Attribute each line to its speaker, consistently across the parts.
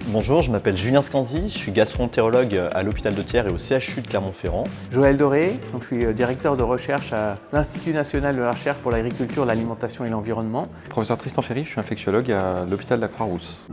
Speaker 1: Bonjour, je m'appelle Julien Scanzi, je suis gastro-entérologue à l'hôpital de Thiers et au CHU de Clermont-Ferrand.
Speaker 2: Joël Doré, je suis directeur de recherche à l'Institut national de la recherche pour l'agriculture, l'alimentation et l'environnement.
Speaker 3: Professeur Tristan Ferry, je suis infectiologue à l'hôpital de la Croix-Rousse.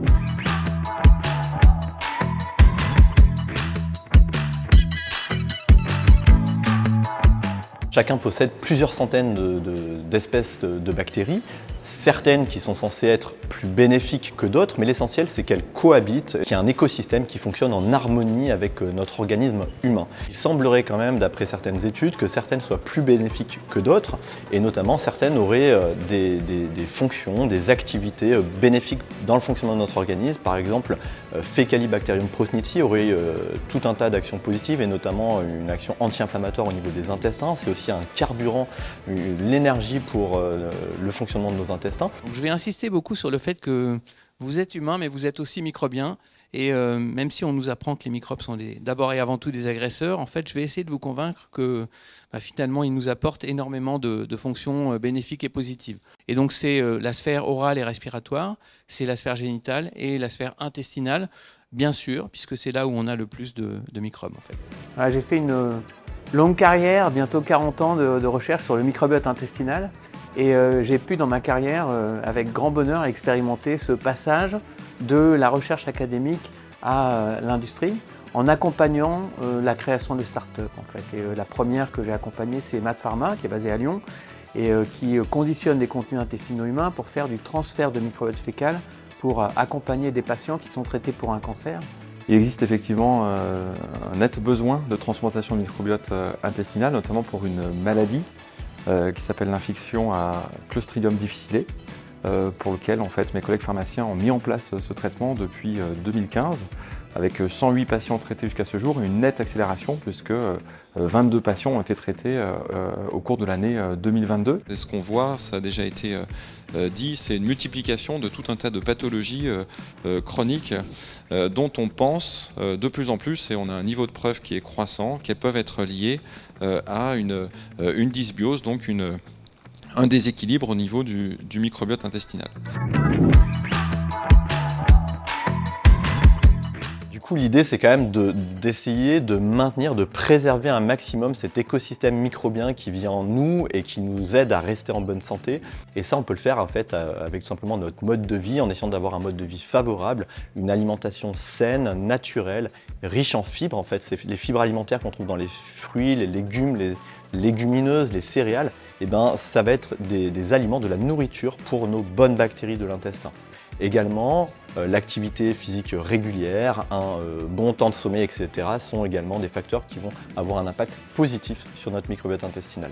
Speaker 1: Chacun possède plusieurs centaines d'espèces de bactéries, certaines qui sont censées être plus bénéfiques que d'autres, mais l'essentiel c'est qu'elles cohabitent, qu'il y a un écosystème qui fonctionne en harmonie avec notre organisme humain. Il semblerait quand même, d'après certaines études, que certaines soient plus bénéfiques que d'autres, et notamment certaines auraient des fonctions, des activités bénéfiques dans le fonctionnement de notre organisme. Par exemple, Faecalibacterium prausnitzi aurait tout un tas d'actions positives, et notamment une action anti-inflammatoire au niveau des intestins. C'est aussi un carburant, l'énergie pour le fonctionnement de nos intestins.
Speaker 2: Donc, je vais insister beaucoup sur le fait que vous êtes humain, mais vous êtes aussi microbien. Et même si on nous apprend que les microbes sont d'abord et avant tout des agresseurs, en fait, je vais essayer de vous convaincre que finalement, ils nous apportent énormément de fonctions bénéfiques et positives. Et donc, c'est la sphère orale et respiratoire, c'est la sphère génitale et la sphère intestinale, bien sûr, puisque c'est là où on a le plus de microbes, en fait. J'ai fait une longue carrière, bientôt 40 ans de recherche sur le microbiote intestinal. Et j'ai pu, dans ma carrière, avec grand bonheur, expérimenter ce passage de la recherche académique à l'industrie, en accompagnant la création de start-up, en fait. Et la première que j'ai accompagnée, c'est MadPharma, qui est basée à Lyon, et qui conditionne des contenus intestinaux humains pour faire du transfert de microbiote fécal pour accompagner des patients qui sont traités pour un cancer.
Speaker 3: Il existe effectivement un net besoin de transplantation de microbiote intestinal, notamment pour une maladie qui s'appelle l'infection à Clostridium difficile, pour lequel en fait, mes collègues pharmaciens ont mis en place ce traitement depuis 2015, avec 108 patients traités jusqu'à ce jour, une nette accélération puisque 22 patients ont été traités au cours de l'année 2022.
Speaker 4: Ce qu'on voit, ça a déjà été dit, c'est une multiplication de tout un tas de pathologies chroniques dont on pense de plus en plus, et on a un niveau de preuve qui est croissant, qu'elles peuvent être liées à une dysbiose, donc un déséquilibre au niveau du microbiote intestinal.
Speaker 1: L'idée, c'est quand même d'essayer de maintenir, de préserver un maximum cet écosystème microbien qui vit en nous et qui nous aide à rester en bonne santé. Et ça, on peut le faire en fait avec tout simplement notre mode de vie, en essayant d'avoir un mode de vie favorable, une alimentation saine, naturelle, riche en fibres. En fait, c'est les fibres alimentaires qu'on trouve dans les fruits, les légumes, les légumineuses, les céréales. Et ben, ça va être des aliments, de la nourriture pour nos bonnes bactéries de l'intestin. Également, l'activité physique régulière, un bon temps de sommeil, etc. sont également des facteurs qui vont avoir un impact positif sur notre microbiote intestinal.